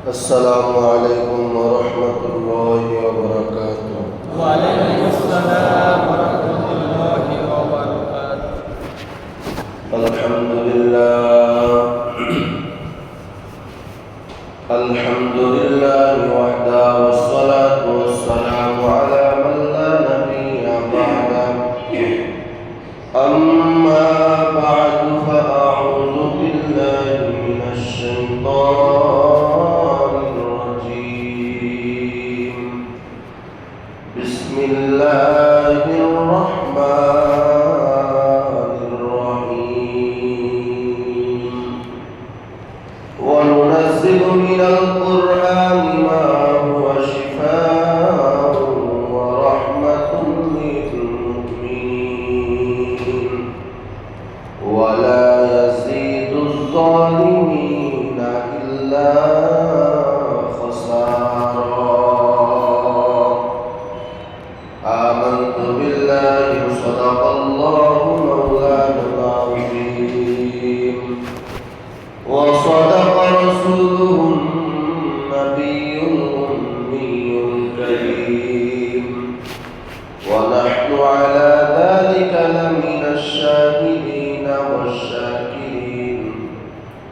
السلام عليكم ورحمة الله وبركاته. وعليكم السلام ورحمة الله وبركاته. الحمد لله الحمد لله وحده والصلاة والسلام على من لا نبي بعده. أما بعد فأعوذ بالله من الشيطان الرجيم. بسم الله الرحمن الرحيم. وننزل من القرآن ما هو شفاء ورحمة للمؤمنين ولا يزيد الظالمين إلا خسارا. آمنت بالله صدق الله مولانا العظيم وصدق رسوله النبي الأمي الكريم ونحن على ذلك لمن الشاهدين والشاكرين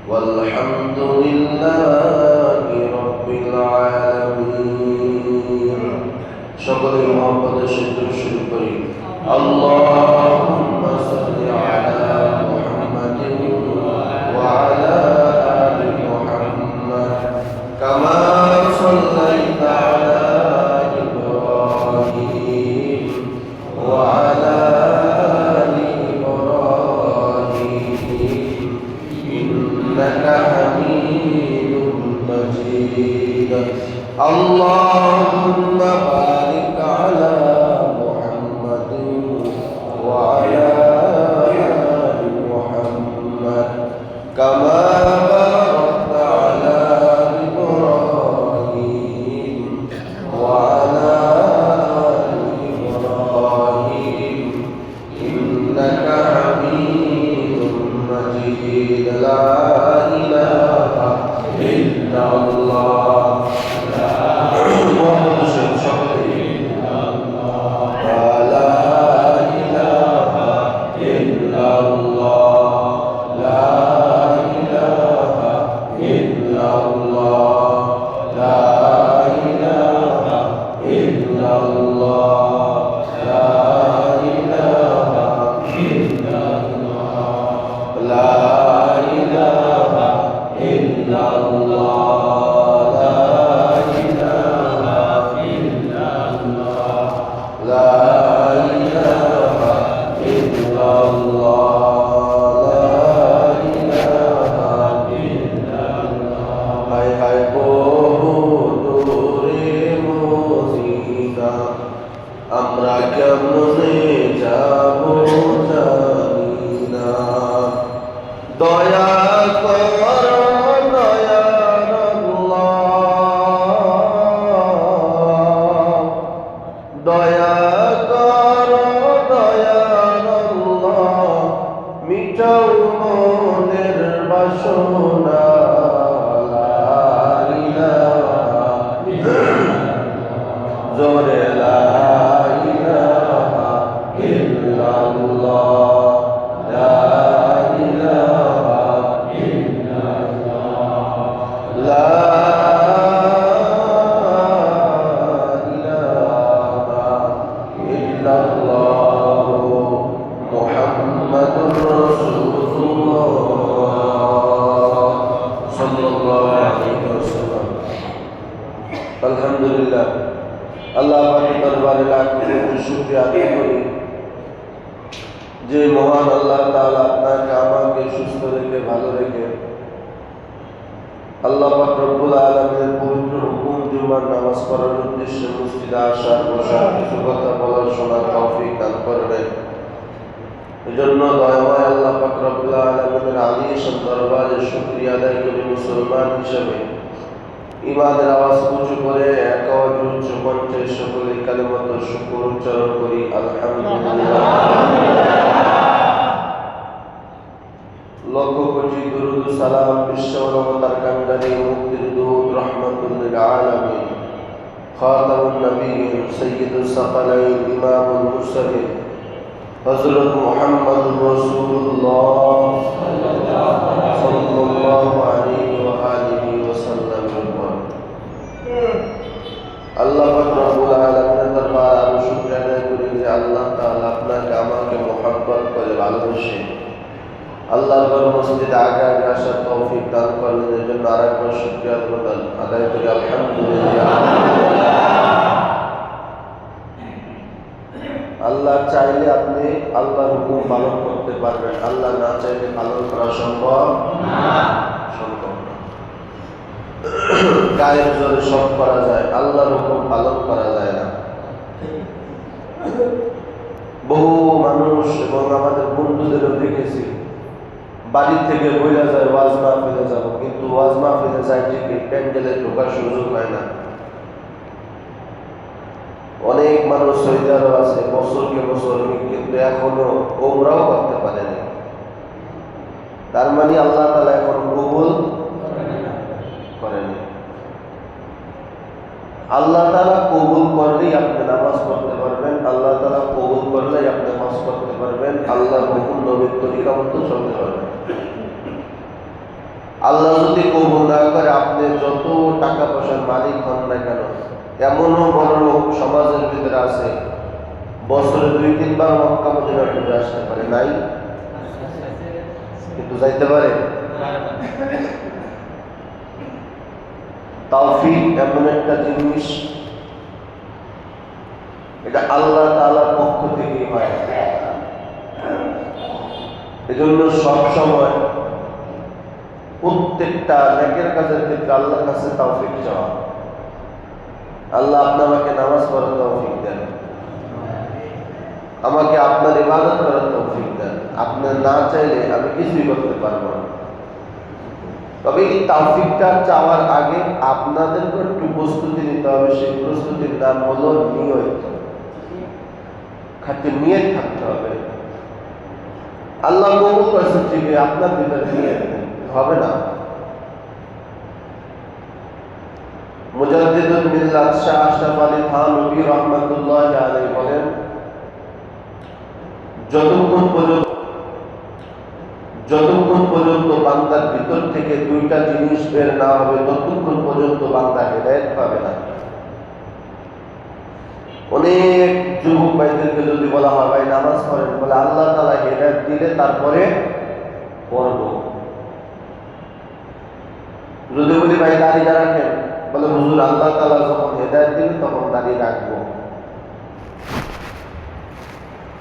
والحمد لله رب العالمين. شكر محمد شكر شكر اللهم صل على محمد وعلى آل محمد كما صليت على إبراهيم وعلى آل إبراهيم إنك حميد مجيد. اللهم بارك على محمد وعلى آل محمد كما باركت على إبراهيم وعلى آل إبراهيم إنك حميد مجيد. لا إله إلا الله. আমরা কেমনে যাব জানি না। দয়া কর দয়ার আল্লাহ, দয়া কর দয়ার আল্লাহ, মিটাও মনের বাসনা। জোরে লা ইলাহা ইল্লাল্লাহ, লা ইলাহা ইল্লাল্লাহ, লা ইলাহা ইল্লাল্লাহ মুহাম্মাদুর রাসূলুল্লাহ সাল্লাল্লাহু আলাইহি ওয়াসাল্লাম। আলহামদুলিল্লাহ, আল্লাহ পাকের দরবারে লাখ কোটি শুকরিয়া আদায় করি যে মহান আল্লাহ তাআলা আপনাকে আমাকে সুস্থ রেখে ভালো রেখে আল্লাহ পাক রব্বুল আলামিনের পবিত্র হুকুম জুমার নামাজ পড়ার উদ্দেশ্যে মসজিদে আসার বসার কিছু কথা বলার শোনার তৌফিক দান করলেন। এজন্য দয়াময় আল্লাহ পাক রব্বুল আলামিনের আলিশান দরবারে শুকরিয়া আদায় করি মুসলমান হিসেবে ইমানের আওয়াজ উঁচু করে এক আওয়াজ উচ্চ কণ্ঠে সকলে কালেমাত শুকর উচ্চারণ করি আলহামদুলিল্লাহ। লক্ষ কোটি দুরূদ সালাম বিশ্ব মানবতার কাণ্ডারি মুক্তির দূত রহমত خاتم النبيين سيد الثقلين إمام المرسلين حضرت محمد رسول الله صلى الله عليه وآله وسلم আল্লাহ পাক রব্বুল আলামিনের দরবারে আমি শুকরিয়া আদায় করি যে আল্লাহ তাআলা আপনাকে আমাকে মুহাব্বত করে ভালোবেসে আল্লাহর ঘর মসজিদে আগে আগে আসার তৌফিক দান করলেন। এর জন্য আরেকবার শুকরিয়া আদায় করি আলহামদুলিল্লাহ। আল্লাহ চাইলে আপনি আল্লাহর হুকুম পালন করতে পারবেন, আল্লাহ না চাইলে পালন করা সম্ভব সম্ভব না। গায়ের জোরে সব করা যায়, আল্লাহর হুকুম পালন করা যায় না। বহু মানুষ এবং আমাদের বন্ধুদেরও দেখেছি বাড়ি থেকে বইলা যায় ওয়াজ মাহফিলে যাব, কিন্তু ওয়াজ মাহফিলে যায় ঠিকই প্যান্ডেলে ঢোকার সুযোগ হয় না। অনেক মানুষ সৌদি আরব আছে বছরকে বছর, কিন্তু এখনো ওমরাও করতে পারেনি। তার মানে আল্লাহ তাআলা এখন কবুল করেনি। আল্লাহ তাআলা কবুল করলেই আপনি নামাজ পড়তে পারবেন, আল্লাহ তাআলা কবুল করলেই আপনি হজ করতে পারবেন, আল্লাহর হুকুম নবীর তরিকা মতো চলতে পারবেন। আল্লাহ যদি কবুল না করে আপনি যত টাকা পয়সার মালিক হন না কেন, এমনও বড় লোক সমাজের ভিতরে আছে বছরে 2-3 বার মক্কা মদিনা ঘুরে আসতে পারে, নাই কিন্তু যাইতে পারে। তাওফীক এমন একটা জিনিস, এটা আল্লাহ তাআলার পক্ষ থেকেই হয়। এজন্য সব সময় প্রত্যেকটা নেকের কাজের ক্ষেত্রে আল্লাহর কাছে তাওফীক চাওয়া। আল্লাহ আপনি আমাকে নামাজ পড়ার তৌফিক দেন, আমাকে আপনার ইবাদত করার তৌফিক দেন। আপনি না চাইলে আমি কিছুই করতে পারবো না। তবে এই তৌফিকটা চাওয়ার আগে আপনাদেরকে একটু প্রস্তুতি নিতে হবে। সেই প্রস্তুতির নাম হলো নিয়ত। খাঁটি নিয়ত থাকতে হবে। আল্লাহ কবুল করেছেন ঠিকই, আপনার ভিতরে নিয়ত নেই, হবে না। মুজাদ্দিদুল মিল্লাত শাহ আশরাফ আলী থানভী রাহমাতুল্লাহি আলাইহি বলেন, যতক্ষণ পর্যন্ত বান্দার ভিতর থেকে 2টা জিনিস বের না হবে ততক্ষণ পর্যন্ত বান্দা হেদায়েত পাবে না। অনেক যুবক ভাইদেরকে যদি বলা হয় ভাই নামাজ পড়েন, বলে আল্লাহ তাআলা হেদায়েত দিলে তারপরে পড়ব। যদি বলি ভাই দাড়ি রাখেন, বলে হুজুর আল্লাহ তাআলা যখন হেদায়েত দিবেন তখন দাঁড়িয়ে রাখবো।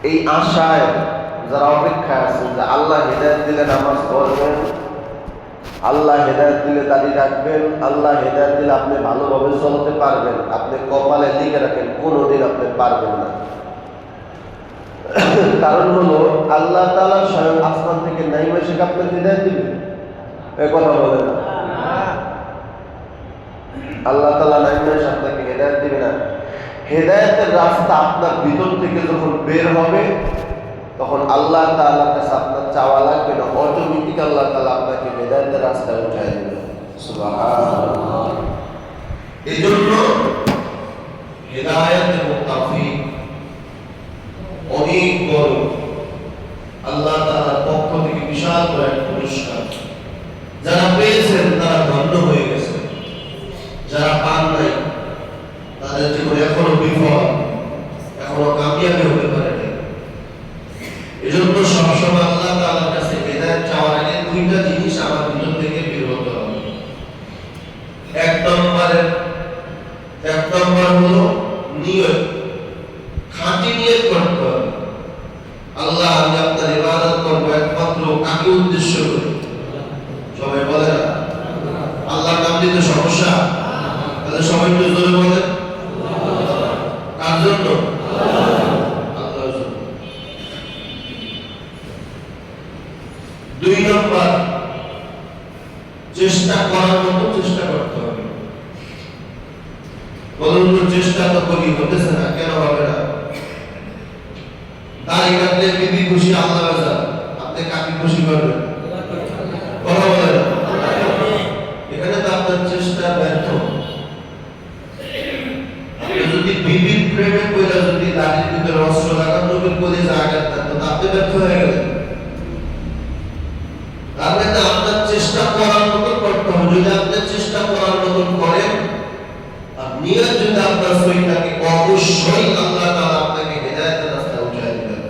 এই আশায় যারা অপেক্ষায় আছেন যে আল্লাহ হেদায়েত দিলে নামাজ পড়বেন, আল্লাহ হেদায়েত দিলে দাঁড়িয়ে রাখবেন, আল্লাহ হেদায়েত দিলে আপনি ভালোভাবে চলতে পারবেন, আপনি কপালে লিখে রাখেন কোনোদিন আপনি পারবেন না। কারণ হলো আল্লাহ তাআলা স্বয়ং আসমান থেকে নাইমা এসে আপনাকে হেদায়েত দিবেন, এই কথা বলে না। আল্লাহ তাআলা নাইমা এসে আপনাকে হেদায়েত দিবে না। হেদায়েতের রাস্তা আপনার ভিতর থেকে যখন বের হবে তখন আল্লাহ তাআলার কাছে আপনার চাওয়া লাগবে না, অটোমেটিক আল্লাহ তাআলা আপনাকে হেদায়েতের রাস্তায় উঠায় দিবেন। সুবহানাল্লাহ। এজন্য হেদায়েত এবং তাওফীক অনেক বড়, আল্লাহ তাআলার পক্ষ থেকে বিশাল বড় এক পুরস্কার। যারা পেয়েছেন তারা ধন্য হয়ে গেছে, যারা পান নাই তাদের জীবন এখনো বিফল, এখনো কামিয়াবি হতে পারে না। এজন্য সবসময় আল্লাহ তাআলার কাছে হেদায়েত চাওয়ার আগে 2টা জিনিস আমার ভিতর থেকে বের হতে হবে। এক নম্বর হলো নিয়ত। খাঁটি নিয়ত করতে হবে। আল্লাহ আমি আপনার ইবাদত করব একমাত্র কাকে উদ্দেশ্য করে? সবাই বলে না আল্লাহর নাম নিতে সমস্যা? তাহলে সবাই একটু জোরে বলেন কার জন্য? আল্লাহর জন্য। 2 নম্বর চেষ্টা করার মতো চেষ্টা করতে হবে। বলুন চেষ্টা তো করি, হতেছে না, কেন হবে না? দাড়ি কাটলে বিবি খুশি, আল্লাহ রাজা, আপনি কাকে খুশি করবেন? কথা বলেন। এখানে তো আপনার চেষ্টা ব্যর্থ। যদি বিবির প্রেমে পড়ে যদি দাঁড়িয়ে ভিতরে অস্ত্র লাগান নবীর কলিজা আঘাত করতো তা আপনি ব্যর্থ হয়ে গেলেন। তার মানে আপনার চেষ্টা করার মতন করতে হবে। যদি আপনি চেষ্টা করার মতন করেন আর নিয়ত যদি আপনার সহি থাকে, অবশ্যই আল্লাহ তাআলা আপনাকে হেদায়েতের রাস্তায় উঠায় দিবেন।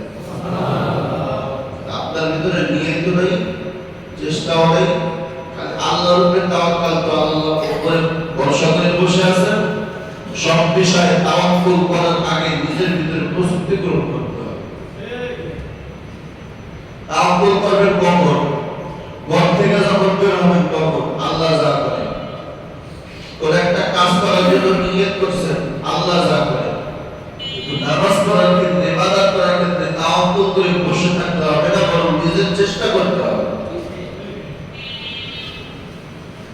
আপনার ভিতরে নিয়ত নাই, চেষ্টাও নাই, খালি আল্লাহর উপরে তাওয়াক্কুল, তো আল্লাহর উপরে ভরসা করে বসে আছেন। সব বিষয়ে তাওয়াক্কুল করার আগে নিজের ভিতরে প্রস্তুতি গ্রহণ করতে হবে। তাওয়াক্কুল করবেন কখন? ঘর থেকে যখন বের হবেন তখন আল্লাহ যা করে। কোন একটা কাজ করার জন্য নিয়ত করছেন, আল্লাহ যা করে। কিন্তু নামাজ পড়ার ক্ষেত্রে, ইবাদত করার ক্ষেত্রে তাওয়াক্কুল করে বসে থাকতে হবে না, বরং নিজের চেষ্টা করতে হবে।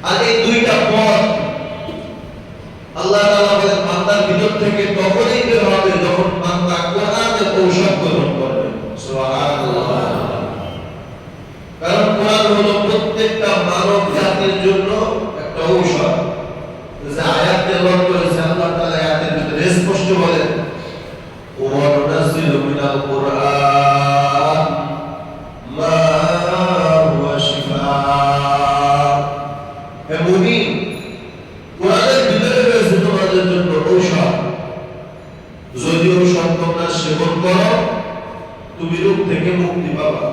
আর এই দুইটা পথ আল্লাহ তাআলা বলেন বান্দার ভিতর থেকে তখনই বের হবে যখন বান্দা কোরআনের ঔষধ গ্রহণ করবে। সুবহানাল্লাহ। কারণ কোরআন হলো প্রত্যেকটা মানব জাতির জন্য একটা ঔষধ। যে আয়াত তেলাওয়াত করেছে আল্লাহ তাআলা আয়াতের ভিতরে স্পষ্ট বলেন, ওয়া নুনাজ্জিলু মিনাল কুরআন মা হুয়া শিফাআ। হে মুমিন, কোরআনের ভিতরে রয়েছে তোমাদের জন্য ঔষধ। যদি ঔষধ তোমরা সেবন করো তুমি রোগ থেকে মুক্তি পাবা।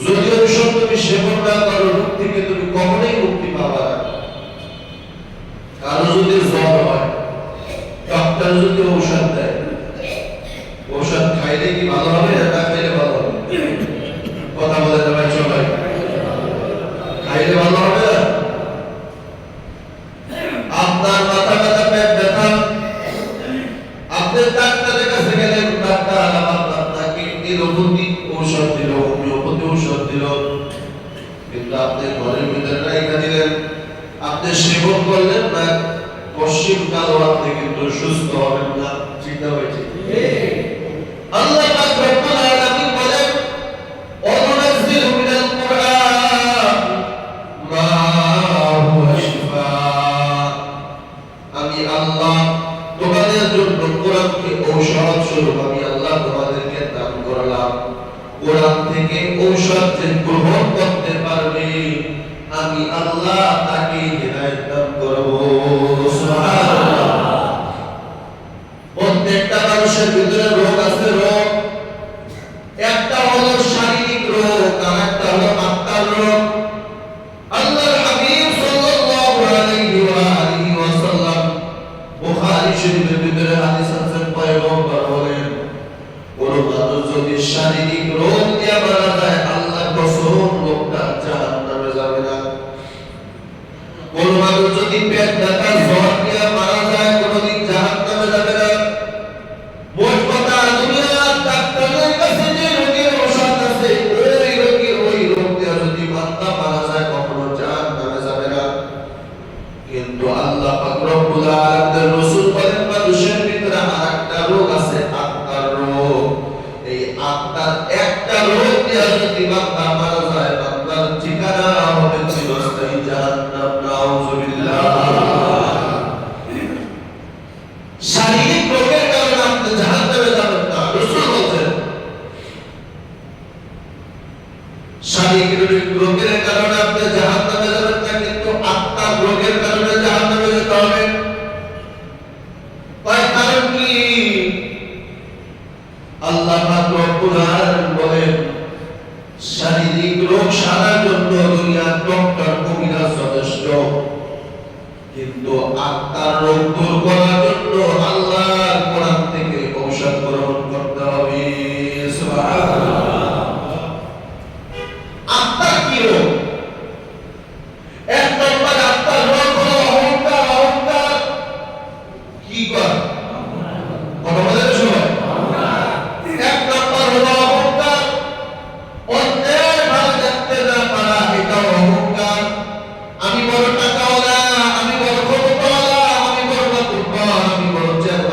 যদি ঔষধ তুমি সেবন না করো রোগ থেকে তুমি কখনোই মুক্তি পাবা না। কারো যদি জ্বর হয়, ডক্টর যদি ঔষধ দেয়, ঔষধ খাইলে কি ভালো হবে না খাইলে ভালো হবে? কথা বলে ভাই সবাই, খাইলে ভালো হবে না? আপনার মাথা ব্যথা, পেট ব্যথা, আপনি ডাক্তারের কাছে গেলেন, ডাক্তার আপনাকে এলোপ্যাথি ঔষধ দিল, হোমিওপ্যাথি ঔষধ দিল, কিন্তু আপনি ঘরের ভিতরে রাখা দিলেন, আপনি সেবন করলেন না, পশ্চিম কালো আপনি কিন্তু সুস্থ হবেন না। ঠিক না ভাই? ঠিক। আল্লাহ পাক রব্বুল আলামিন বলেন, ওয়া নুনাজ্জিলু মিনাল কুরআন মা হুয়া শিফাআ। আমি আল্লাহ তোমাদের জন্য কোরআনকে ঔষধ স্বরূপ আমি আল্লাহ তোমাদেরকে দান করলাম। কোরআন থেকে ঔষধ যে গ্রহণ করতে পারবে আমি আল্লাহ তাকে হেদায়েত দান করব। সুবহানাল্লাহ। প্রত্যেকটা মানুষের ভিতরে রোগ আছে, রোগ একটা হলো শারীরিক রোগ, আর একটা হলো আত্মার রোগ। আল্লাহর হাবিব সাল্লাল্লাহু আলাইহি ওয়া আলিহি ওয়াসাল্লাম বুখারী শরীফের ভিতরে হাদিস আছে, পয়গম্বর বলেন কোন মানুষ যদি শারীরিক রোগ দিয়ে মারা যায় আল্লাহর কসম লোকটা জাহান্নামে যাবে না। কোন মানুষ যদি পেট ব্যথা জ্বর দিয়ে মারা যায় কোনদিন জাহান্নামে যাবে না। মোট কথা দুনিয়ার ডাক্তারের কাছে যে রোগের ঔষধ আছে ওই রোগী ওই রোগ দিয়ে যদি বান্দা মারা যায় কখনো জাহান্নামে যাবে না। কিন্তু আল্লাহ পাক রব্বুল আলামিনের রাসূল বলেন মানুষের ভিতরে আরেকটা রোগ আছে, আত্মার রোগ। এই আত্মার একটা রোগ দিয়ে যদি বান্দা মারা যায় বান্দার ঠিকানা হবে চিরস্থায়ী জাহান্নাম। নাউযুবিল্লাহ। শারীরিক রোগের কারণে আপনি জাহান্নামে যাবেন না, রাসূল বলেন। শারীরিক রোগের কারণে আপনি জাহান্নামে যাবেন না, কিন্তু আত্মার রোগের কারণে জাহান্নামে যেতে হবে। তাই কারণ কি? আল্লাহ পাক রব্বুল আলামিন বলেন শারীরিক রোগ সারার জন্য দুনিয়ার ডক্টর কবিরাজ যথেষ্ট, কিন্তু আত্মার রোগ দূর করার জন্য আল্লাহর কোরআন থেকে ঔষধ গ্রহণ করতে হবে। সুবহানাল্লাহ। আত্মার কি রোগ? এক নম্বর আত্মার রোগ হলো অহংকার। অহংকার কি করে? কথা বলেন সবাই। এক নম্বর হলো অহংকার। অন্যের ভালো দেখতে না পারা, এটা অহংকার। আমি বড় টাকাওয়ালা, আমি বড় ক্ষমতাওয়ালা, আমি বড় মাতুব্বর, আমি বড় চেয়ারম্যান,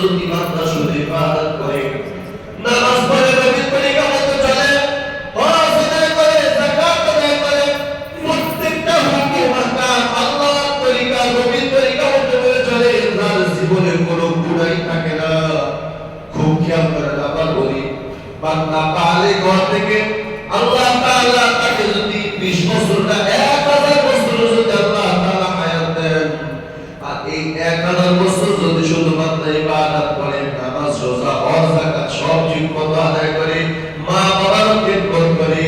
যদি বান্দা শুধু ইবাদত করে, নামাজ পড়ে, নবীর তরিকা মতো চলে, হজ আদায় করে, যাকাত আদায় করে, প্রত্যেকটা হুকুম আহকাম আল্লাহর তরিকা, নবীর তরিকা মতো করে চলে, তার জীবনে কোনো গুনাহ থাকে না। খুব খেয়াল করে আবার বলি, বান্দা পালে ঘর থেকে আল্লাহ তাআলা তাকে যদি 20 বছর না 1000 বছর যদি আল্লাহ তাআলা হায়াত দেন, আর এই 1000 বছর যদি শুধু বান্দা ইবাদত করে, নামাজ রোজা হজ যাকাত সব ঠিকমতো আদায় করে, মা বাবার খেদমত করে,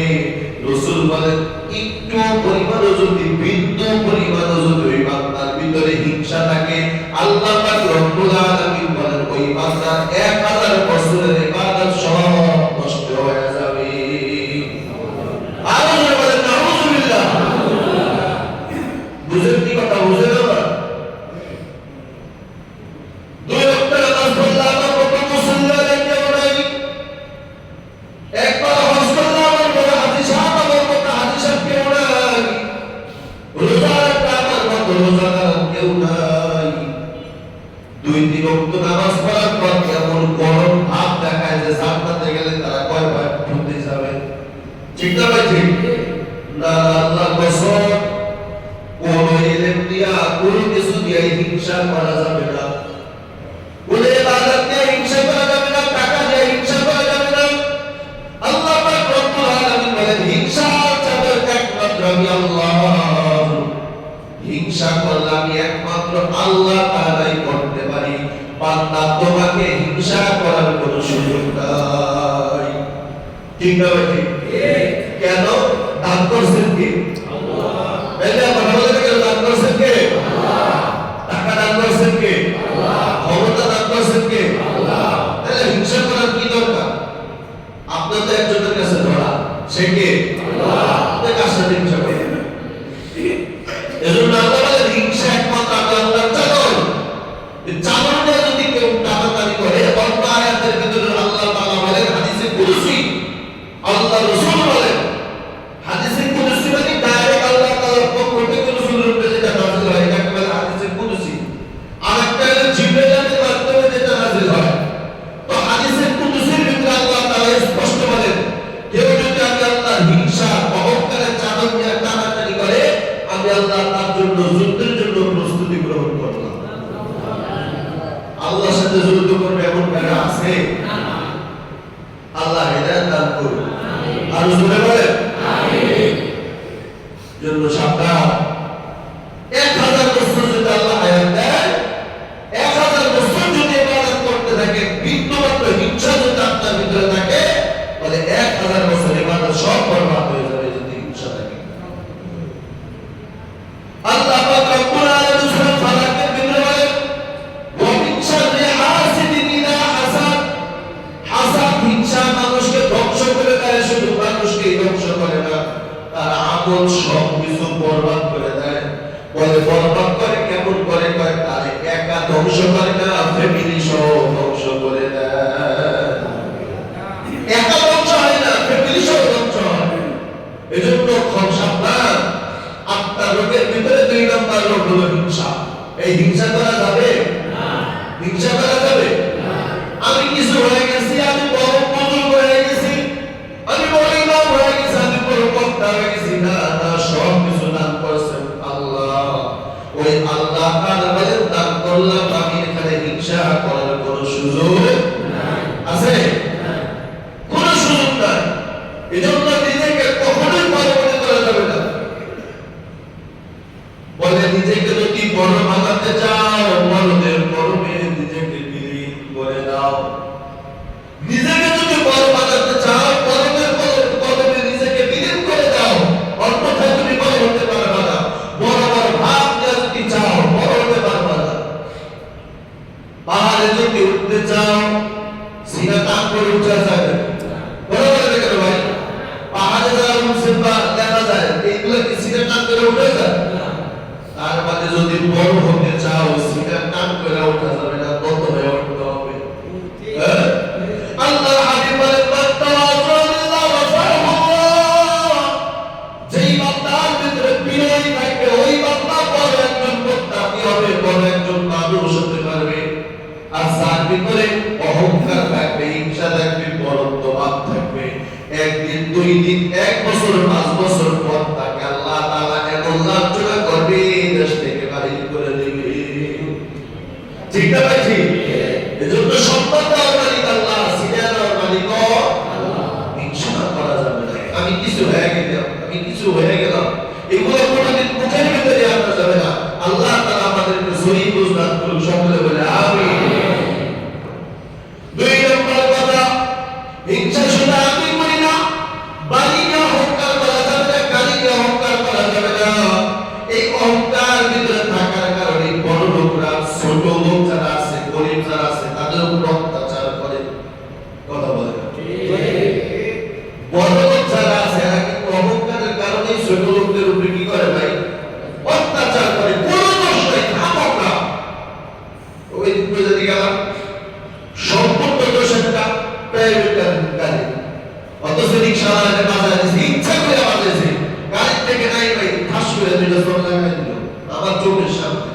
রাসূল বলেন একটু পরিমাণও যদি বিন্দু পরিমাণও যদি ওই বান্দার ভিতরে হিংসা থাকে, আল্লাহ পাক রব্বুল আলামিন বলেন ওই বান্দার 1000 বছরের ইবাদত সব নষ্ট হয়ে যাবে। আল্লাহ বলেন নাউযুবিল্লাহ। বুঝেন কি কথা? বুঝেন না? দুই ওয়াক্ত নামাজ পড়লে আমার মতো মুসলমান কেউ নাই। একবার হজ করলে আমার মতো হাজী সাহেব, আমার মতো হাজী সাহেব কেউ নাই। রোজা রাখলে আমার মতো রোজাদার কেউ নাই। 2-3 ওয়াক্ত নামাজ পড়ার পর কেমন গরম ভাব দেখায় যে জান্নাতে গেলে তারা কয় ভাই ঢুকতে যাবে। ঠিক না ভাই? ঠিক না। আল্লাহ কসম, কোন ইলম দিয়া কোন কিছু দিয়া হিংসা করা যাবে না, কোন ইবাদত দিয়া হিংসা করা যাবে না, টাকা দিয়া হিংসা করা যাবে না। আল্লাহ পাক রব্বুল আলামিন বলেন হিংসা যাবে একমাত্র আমি আল্লাহ। হিংসা করলে আমি একমাত্র আল্লাহ তাআলাই করতে পারি। বান্দা তোমাকে হিংসা করার কোনো সুযোগ নাই। ঠিক না ভাই? ঠিক। কেন? দান করছেন কে? আল্লাহ। বেলা কথা বলতে গেলে দান করছেন কে? আল্লাহ। টাকা দান করছেন কে? আল্লাহ। ক্ষমতা দান করছেন কে? আল্লাহ। তাহলে হিংসা করার কি দরকার? আপনার তো একজনের কাছে ধরা, সে কে? আল্লাহ। আপনার কাছে হিংসা করেন না। এজন্য আল্লাহ বলেন হিংসা একমাত্র আল্লাহর চাদর। এই চাদরটা যদি কেউ টানাটানি করে, অন্য আয়াতের ভিতরে আল্লাহ তাআলা বলেন হাদিসে কুদসি, আল্লাহ রাসূল বলেন হাদিসে কুদসি মানে ডাইরেক্ট আল্লাহ তাআলার পক্ষ থেকে রাসূলের উপরে যেটা নাযিল হয় এটাকে বলে হাদিসে কুদসি। আরেকটা হলো জিবরাইলের মাধ্যমে যেটা নাযিল হয়। তো হাদিসে কুদসির ভিতরে আল্লাহ তাআলা স্পষ্ট বলেন কেউ যদি আল্লাহর হিংসা অহংকারের চাদর নিয়ে টানাটানি করে, আমি আল্লাহ তার জন্য যুদ্ধের জন্য প্রস্তুতি গ্রহণ করলাম। আল্লাহর সাথে যুদ্ধ করবে এমন কারা আছে? আল্লাহ হেদায়েত দান করুন। আর জোরে বলেন আমিন। জন্য সাবধান। 1000 বছর যদি আল্লাহ হায়াত দেয়, 1000 বছর যদি ইবাদত করতে থাকে, বিন্দুমাত্র হিংসা যদি আপনার ভিতরে থাকে, তাহলে 1000 বছর ইবাদত সব বরবাদ হয়ে যাবে যদি হিংসা থাকে। আল্লাহ পাক রব্বুল আলামিন সূরা ফালাকের ভিতরে বলেন ওয়া মিন শাররি হাসিদিন ইযা হাসাদ। হাসাদ হিংসা মানুষকে ধ্বংস করে দেয়, শুধু মানুষকে ধ্বংস করে না, তার আমল সব কিছু বরবাদ করে দেয়। বলে বরবাদ করে কেমন করে? কয় তার একা ধ্বংস করে না, ফ্যামিলি সহ ধ্বংস করে দেয়। একা ধ্বংস হয় না, ফ্যামিলি সহ ধ্বংস হয়। এজন্য খুব সাবধান। আপনার রোগের ভিতরে 2 নম্বর রোগ হলো হিংসা। এই হিংসা করা যাবে না। হিংসা করা যাবে না। আমি কিছু হয়ে গেছি, আমি বড় বুজুর্গ হয়ে গেছি, আমি বড় ইমাম হয়ে গেছি, আমি বড় বক্তা হয়ে গেছি, না না, সব কিছু দান করছেন আল্লাহ। ওই আল্লাহ তাআলা বলেন দান করলাম আমি, এখানে হিংসা করার কোনো সুযোগ নাই। আছে? কোনো সুযোগ নাই। এজন্য নিজেকে কখনোই বড় মনে করা যাবে না। বলে নিজেকে যদি বড় বানাতে চাও, বড়দের গর্বে নিজেকে বিলীন করে দাও। নিজেকে যদি বড় বানাতে চাও, বড়দের গর্বে নিজেকে বিলীন করে দাও, অন্যথায় তুমি বড় হতে পারবে না। বড় বড় ভাব নিয়ে যদি চাও, বড় হতে পারবে না। পাহাড়ে যদি উঠতে চাও, সিনা টান করে উঠা যাবে। বড় বড় দেখো ভাই, পাহাড়ে যারা উঠছেন বা দেখা যায়, এইগুলো কি সিনা টান করে উঠে যায়? তার মানে যদি বড় হতে চাও, সিনা টান করে ওঠা যাবে না, কত হয়ে উঠতে হবে। ভিতরে অহংকার থাকবে, হিংসা থাকবে, বরত্ব ভাব থাকবে, একদিন, 2 দিন, 1 বছর, 5 বছর পর তাকে আল্লাহ তাআলা এমন লাঞ্ছনা করবে, দেশ থেকে বাহির করে দেবে। ঠিক না ভাই? ঠিক। এজন্য সম্মান দেওয়ার মালিক আল্লাহ, সিনা দেওয়ার মালিক আল্লাহ। হিংসা করা যাবে না। আমি কিছু হয়ে গেলাম, এগুলো কোনোদিন মুখের ভিতরে আনা যাবে না। আল্লাহ তাআলা আমাদেরকে সহি বুঝ দান করুন, সকলে বলে আমিন। 2 নম্বর কথা, হিংসা শুধু আমি করি না, বাড়িকে অহংকার করা যাবে না, গাড়িকে অহংকার করা যাবে না। এই অহংকার ভিতরে থাকার কারণে বড় লোকরা ছোট লোক যারা আছে, গরিব যারা আছে, তাদের উপর অত্যাচার করে। কথা বলে বড় লোক যারা আছে, এরা কিন্তু অহংকারের কারণে ছোট লোকদের উপরে কি করে ভাই? অত্যাচার করে। কোনো দোষ নাই, থামক না। ওই যদি গেলাম সম্পূর্ণ দোষ একটা প্রাইভেট গাড়ি, অথচ রিক্সাওয়ালাকে বাজায় দিয়েছে, ইচ্ছা করে বাজাইছে, গাড়ি থেকে নাই ভাই, ঠাস করে 2টা চোখ লাগাই দিল আমার চোখের সামনে।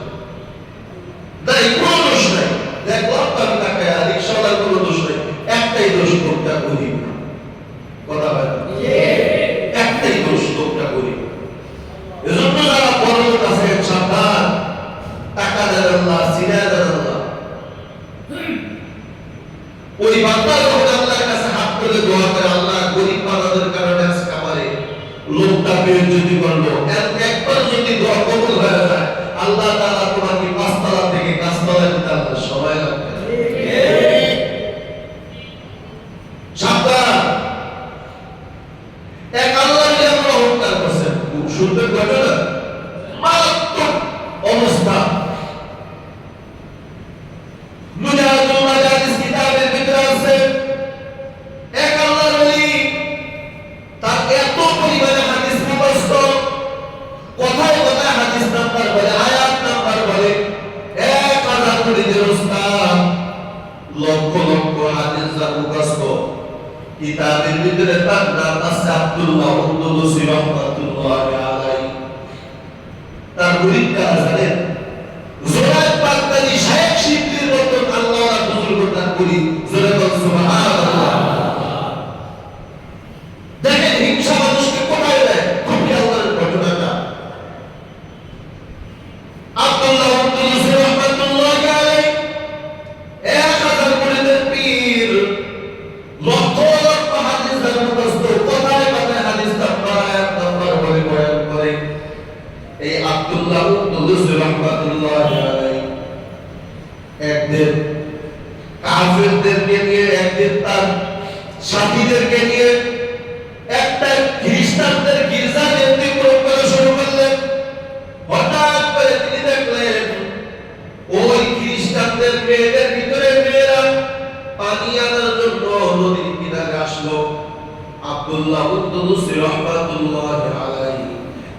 নাই, কোনো দোষ নাই। দেখলাম তো আমি তাকে, রিক্সাওয়ালার কোনো দোষ নাই, একটাই দোষ, লোকটা গরিব। কথা বলে একটাই দোষ, লোকটা গরিব। এজন্য যারা বড় লোক আছে সাবধান, টাকা দেন আল্লাহ, সিনা দেন আল্লাহ। ওই বান্দা যখন আল্লাহর কাছে হাত তুলে দোয়া করে, আল্লাহ গরিব বান্দাদের কারণে আজকে আমারে লোকটা বেইজ্জতি করলো, একবার যদি দোয়া কবুল হয়ে যায়, আল্লাহ তাআলা তোমাকে 5 তলা থেকে 5 তলায় দিতে আল্লাহ সময় লাগবে। সাবধান, এক আল্লাহর আমরা অহংকার করছেন, খুব সুন্দর ঘটনা, মারাত্মক অবস্থা। মুজাহিদুল মাজালিস কিতাবের ভিতরে আছে, এক আল্লাহর ওলি, তার এত পরিমাণে হাদিস মুখস্থ, কথায় কথায় হাদিস নাম্বার বলে, আয়াত নাম্বার বলে, 1000 মুরিদের উস্তাদ, লক্ষ লক্ষ হাদিস যার মুখস্থ। কিতাবের ভিতরে তার নাম আছে আব্দুল্লাহ আল-আনদালুসি রাহমাতুল্লাহি আলাইহি। তার মুরিদরা জানেন, জোরাত বাগদাদি শেখ শিবলির মতন আল্লাহর বুজুর্গ তার মুরিদ। জোরে বল সুবহানাল্লাহ। দেখেন হিংসা মানুষকে কোথায় দেয়, খুবই আল্লাহর ঘটনাটা। আব্দুল্লাহ আল-আনদালুসি রাহমাতুল্লাহি আলাইহি 1000 মুরিদের পীর, লক্ষ লক্ষ হাদিস তার মুখস্থ, কথায় কথায় হাদিস নাম্বার, আয়াত নাম্বার বলে বয়ান করে। এই আব্দুল্লাহ আল-আনদালুসি রাহমাতুল্লাহি আলাইহি একদিন কাফেরদেরকে নিয়ে, একদিন তার সাথীদেরকে নিয়ে একটা খ্রিস্টানদের গির্জা কেন্দ্রিক প্রোগ্রাম শুরু করলেন। হঠাৎ করে তিনি দেখলেন ওই খ্রিস্টানদের মেয়েদের ভিতরে মেয়েরা পানি আনার জন্য নদীর কিনারে আসলো। আব্দুল্লাহ আল-আনদালুসি রাহমাতুল্লাহি আলাইহি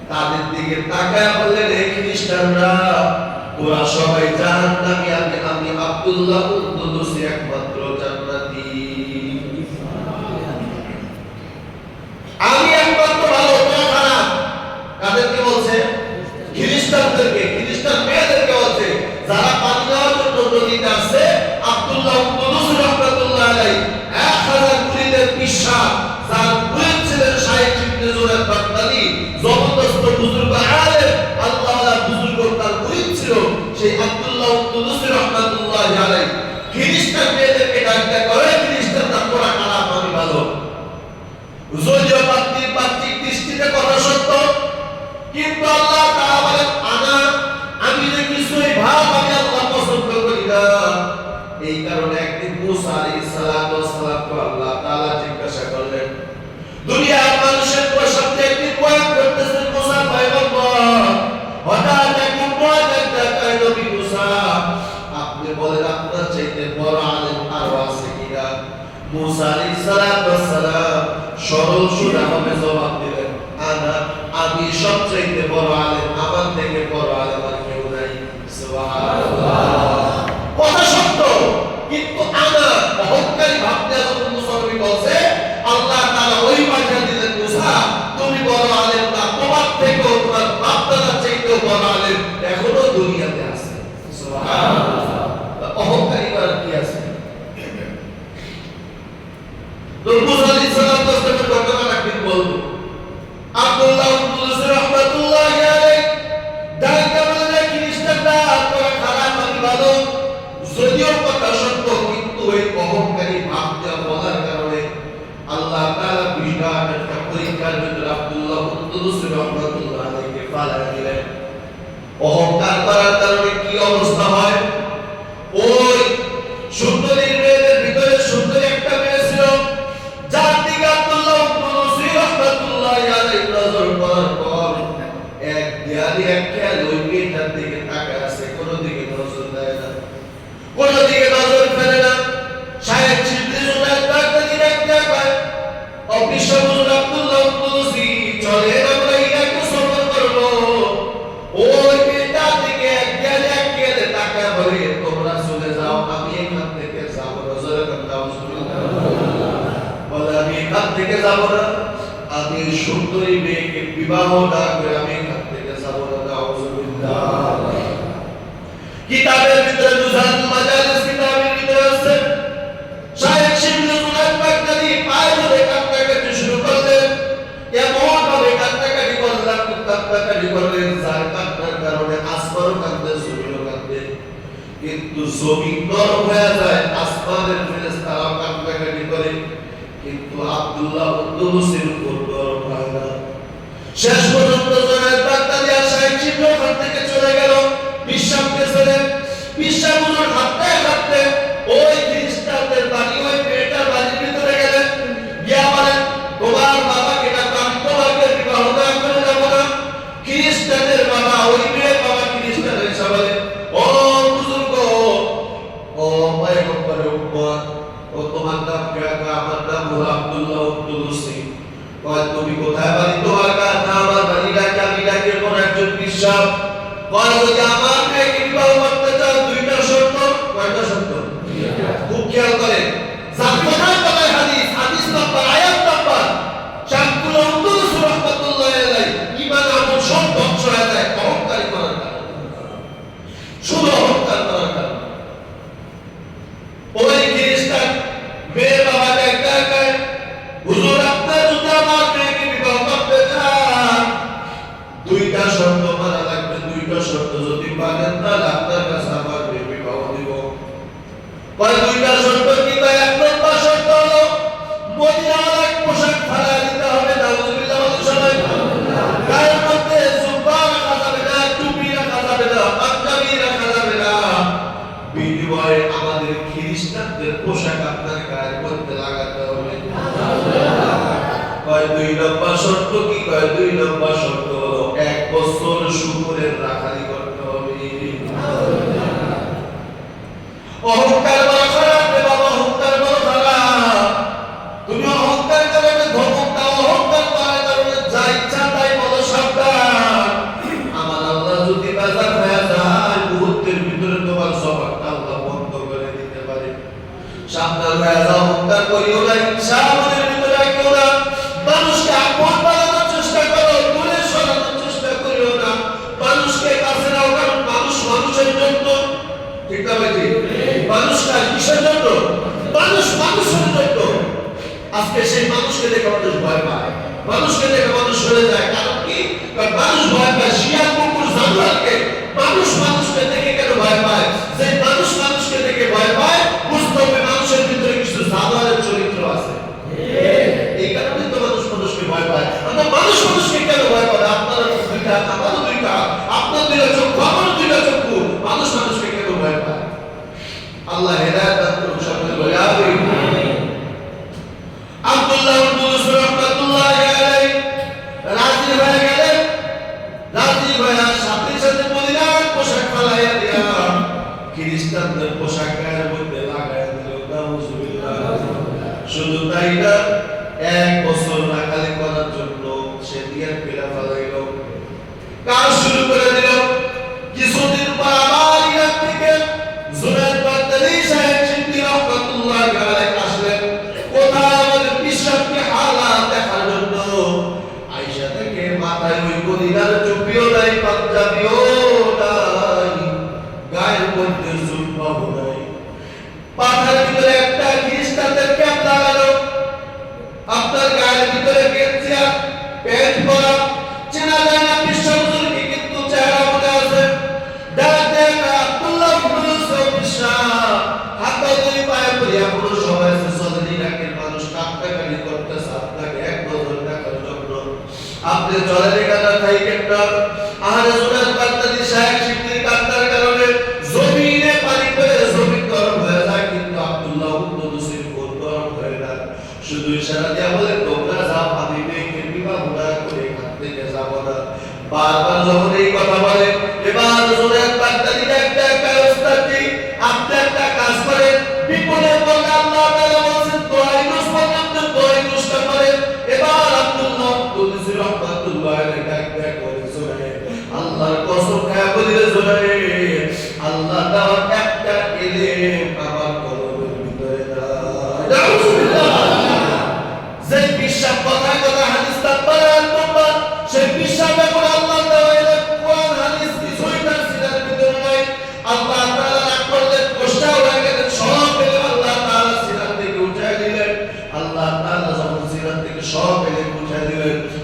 তাদের দিকে তাকায় বললেন, এই খ্রিস্টানরা, ওরা সবাই জাহান্নামী, আমি আব্দুল্লাহ আল-আনদালুসি একমাত্র জান্নাতি। আমি একমাত্র ভালো, তোরা খারাপ। কাদেরকে বলছে? খ্রিস্টানদেরকে, খ্রিস্টান মেয়েদেরকে বলছে, যারা পানি নেওয়ার জন্য নদীতে আসছে। আব্দুল্লাহ আল-আনদালুসি রাহমাতুল্লাহি আলাইহি 1000 মুরিদের পিসাব, যার মুরিদ ছিলেন শাইখ ইবনে জুরাত বাগদাদি, জবরদস্ত বুজুর্গ আলেম, আল্লাহওয়ালা বুজুর্গ, তার মুরিদ ছিল সেই আব্দুল্লাহ আল-আনদালুসি রাহমাতুল্লাহি আলাইহি। খ্রিস্টান মেয়েদেরকে ডাকতে করে, খ্রিস্টানরা তোরা খারাপ, আমি ভালো। যদিও বাহ্যিক দৃষ্টিতে কথা সত্য, কিন্তু আল্লাহ তাআলা বলেন, আমি যে কিছুই ভাব, আমি আল্লাহ পছন্দ করি না। এই কারণে একদিন মুসা আলাইহিস সালাতু ওয়াস সালামকে আল্লাহ তাআলা জিজ্ঞাসা করলেন, দুনিয়ার মানুষের সামনে একদিন বয়ান করতেছেন মুসা পয়গম্বর, হঠাৎ একদিন বয়ান দেখায়, নবী মুসা আপনি বলেন আপনার চাইতে বড় আলেম আরো আছে কিনা? মুসা আলাইহিস সালাতু ওয়াস সালাম সরল সুরে আমাকে জবাব দিলেন, আমি সবচাইতে বড় আলেম, আমার থেকে বড় আলেম আর কেউ নাই। সুবহানাল্লাহ। কথা সত্য, কিন্তু অহংকারী ভাবতে যখন মুসা নবী বলছে, আল্লাহ তাআলা ওই বার্তা দিলেন, মুসা তুমি বড় আলেম না, তোমার থেকেও তোমার বাপ দাদার চাইতেও বড় আলেম এখনো দুনিয়াতে আছে। সুবহানাল্লাহ। অহংকারী করার কি আছে? থেকে যাব না, আমি সুন্দরী মেয়েকে বিবাহ না করে আমি এখান থেকে যাব না। নাউযুবিল্লাহ। কিতাবের ভিতরে নুজাতুল মাজালিস কিতাবের ভিতরে আছে শায়েখ শিবলি জুনায়েদ বাগদাদি পায়ে ধরে কান্নাকাটি শুরু করলেন। এমন ভাবে কান্নাকাটি করলেন যার কান্নার কারণে আসমানও কাঁদে, জমিনও কাঁদে। কিন্তু জমিন নরম হয়ে যায়, আসমানের ফেরেশতারাও কান্নাকাটি করে, কিন্তু আব্দুল্লাহ উদ্দুসির উপর নরম হয় না। শেষ পর্যন্ত জুনায়েদ বাগদাদি আর শায়েখ শিবলি ওখান থেকে চলে গেল বিশ্বামকে চলে। বিশ্বামুর হাঁটতে হাঁটতে ওই খ্রিস্টানদের বাড়ি, ওই মেয়েটার বাড়ির ভিতরে গেলেন। গিয়া বলেন, তোমার বাবাকে না, আমি তোমাকে বিবাহ না করে যাব না। খ্রিস্টানের বাবা, ওই মেয়ের বাবা খ্রিস্টানের সবাই, ও বুজুর্গ, ও পয়গম্বর উম্মত, ও তোমার নাম কি? আমার নাম হলো আব্দুল্লাহ উদ্দুসি। কয় তুমি কোথায় বাড়ি? তোমার কাছে না, আমার বাড়ি ডাকে, আমি ডাকে কোন একজন বিশ্বাস। কয় যদি আমার মেয়েকে বিবাহ করতে চাও, দুইটা শর্ত। কয়টা শর্ত? খুব খেয়াল করেন, জানতে পারে হাদিস, হাদিস নাম্বার, আয়াত নাম্বার। শামকুল উদ্দুস রাহমাতুল্লাহ আলাইহি ঈমান আমল সব ধ্বংস হয়ে যায় অহংকারী করার কারণে, শুধু অহংকার করার কারণে। ওই খ্রিস্টান মেয়ে বাবা ডাকে, হুজুর আপনার যদি আমার মেয়েকে বিবাহ করতে চান, দুইটা শর্ত মানা লাগবে। দুইটা শর্ত যদি মানেন তাহলে আপনার কাছে আমার মেয়ে বিবাহ দিব। কয় দুইটা শর্ত কি? কয় এক নম্বর শর্ত হলো মদিনার এক পোশাক ফালা দিতে হবে। নাউযুবিল্লাহ বলে সবাই। গায়ের মধ্যে জুব্বা রাখা যাবে না, টুপি রাখা যাবে না, পাঞ্জাবি রাখা যাবে না। বিনিময়ে আমাদের খ্রিস্টানদের পোশাক আপনার গায়ের মধ্যে লাগাতে হবে। কয় দুই নম্বর শর্ত কি? কয় দুই নম্বর শর্ত হলো 1 বছর শুকরের রাখালি করতে হবে। অহংকার বড় খারাপ রে বাবা, অহংকার বড় খারাপ। তুমি অহংকার কারণে ধমক দাও, অহংকার করার কারণে যা ইচ্ছা তাই বলো, সাবধান। আমার আল্লাহ যদি বাজার হয়ে যায়, মুহূর্তের ভিতরে তোমার জবানটা আল্লাহ বন্ধ করে দিতে পারে। সাবধান হয়ে যাও, অহংকার করিও না, ইচ্ছা মনের ভিতরে রাখিও না। মানুষকে আপন বানানোর চেষ্টা করো, দূরে সরানোর চেষ্টা করিও না। মানুষকে কাছে নাও, কারণ মানুষ মানুষের জন্য। ঠিক না ভাই? মানুষ কার কিসের জন্য? মানুষ মানুষের জন্য। আজকে সেই মানুষকে দেখে মানুষ ভয় পায়, মানুষকে দেখে মানুষ সরে যায়। কারণ কি? কারণ মানুষ ভয় পায় শিয়াল, কুকুর, জানোয়ারকে। মানুষ মানুষকে দেখে কেন ভয় পায়? যে মানুষ মানুষকে দেখে ভয় পায়, বুঝতে হবে মানুষের ভিতরে কিছু জানোয়ারের চরিত্র আছে। এই কারণে তো মানুষ মানুষকে ভয় পায়। আমরা মানুষ মানুষকে কেন ভয় পায়? আপনার দুইটা, আমারও দুইটা, আপনার দুইটা চক্ষু, আমারও দুইটা চক্ষু। মানুষ মানুষকে কেন ভয় পায়? আল্লাহ হেদায়েত দান করুন সকলে বলে আমিন। আব্দুল্লাহ উদ্দুস রাহমাতুল্লাহি আলাইহি রাজি হয়ে গেলেন। রাজি হয়ে সাথে সাথে মদিনার পোশাক ফালাইয়া দিয়া খ্রিস্টানদের পোশাক গায়ের মধ্যে লাগাইয়া দিল। নাউযুবিল্লাহ। শুধু তাই না, 1 বছর রাখালি করার জন্য সে দিয়া পেলা ফালাইল, কাজ শুরু করে দিল। কিছুদিন পর আবার ইরাক থেকে জুনায়েদ বাগদাদি শায়েখ শিবলি রাহমাতুল্লাহি আলাইহি আসলেন। কোথায়? আমাদের বিশ্বাসকে হালাত দেখার জন্য। আয়েশা থেকে মাথায় ওই মদিনার টুপিও নাই, পাঞ্জাবিও নাই, গায়ের মধ্যে জুব্বাও নাই, মাথার ভিতরে একটা খ্রিস্টানদের ক্যাপ লাগানো, আপনার গায়ের ভিতরে গেঞ্জি আর প্যান্ট পরা। চেনা যায় না বিশ্বাসকে, কিন্তু চেহারা মনে আছে। ডাক দেয় আব্দুল্লাহ উদ্দুস বিশ্বাস, হাত ধরে পায়ে পড়ে এখনো সবাই আছে। চলেন, ইরাকের মানুষ কান্নাকাটি করতেছে আপনাকে 1 বছর দেখার জন্য। আপনি চলেন, এখানে থাকেন না। আহারে জুনায়েদ বাগদাদি শায়েখ শিবলির কান্নার কারণে জমিনে পানি পড়ে জমিন গরম হয়ে যায়, কিন্তু আব্দুল্লাহ উদ্দুসের মন গরম হয় না। শুধু ইশারা দিয়ে বলে, তোমরা যাও, আমি মেয়েকে বিবাহ না করে এখান থেকে যাব না। বারবার যখন এই কথা বলে, এবার জুনায়েদ বাগদাদি একটা ওস্তাদজি, আপনি একটা কাজ করেন, বিপদে পড়লে আল্লাহ তাআলা বলেন দোয়াই নুস করতে, দোয়াই নুসটা করেন। এবার আব্দুল্লাহ উদ্দুস রাহমাতুল্লাহি আলাইহি ডাক করে, জুনায়েদ, আল্লাহর কসম খায়া বলি রে জুনায়েদ, আল্লাহ তাআলা একটা ইলম আমার কলবের ভিতরে নাই। নাউযুবিল্লাহ। যে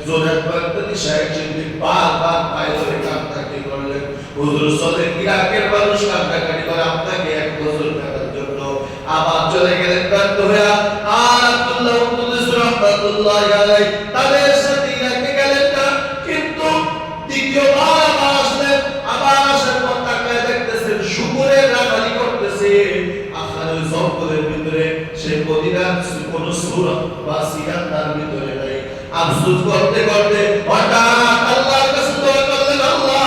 জোনায়েদ বাগদাদী সাহেব শিবলি বারবার পায়ে ধরে কান্নাকাটি করলেন। হুজুর চলে ইরাকের মানুষ কান্নাকাটি করে আপনাকে এক বছর টাকার জন্য, আবার চলে গেলেন ব্যর্থ হয়ে। আর আব্দুল্লাহ কুদ্দুস রাহমাতুল্লাহি আলাইহি তাদের সাথে ইরাকে গেলেন না, কিন্তু দ্বিতীয়বার আবার আসলেন। আবার আসার পর তাকায় দেখতেছেন শুকরের রাখালি করতেছে। আখার ওই জঙ্গলের ভিতরে সে মদিনার কোন সূরা বা সিরাত তার ভিতরে নাই। আফসোস করতে করতে হঠাৎ আল্লাহর কাছে দোয়া করলেন, আল্লাহ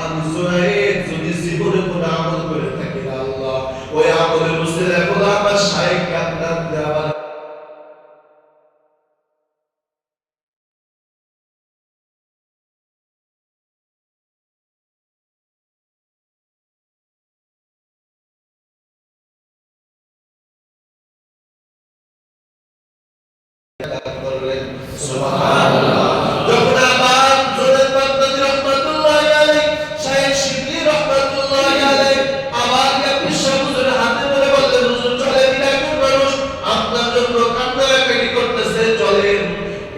আমি জুনায়েদ যদি জীবনে কোনো আমল করে থাকি, আল্লাহ ওই আমলের উসিলায় খোদা আমার শাইখকে আপনার দেওয়ার করলেন। সুবহানাল্লাহ। যখন আবার জোনায়েদ বাগদাদী রাহমাতুল্লাহি আলাইহি শাইখ শিবলি রাহমাতুল্লাহি আলাইহি আবার বিশ্ব হুজুরের হাতে ধরে বললেন, হুজুর চলেন, ইরাকের মানুষ আপনার জন্য কান্নাকাটি করতেছে, চলেন।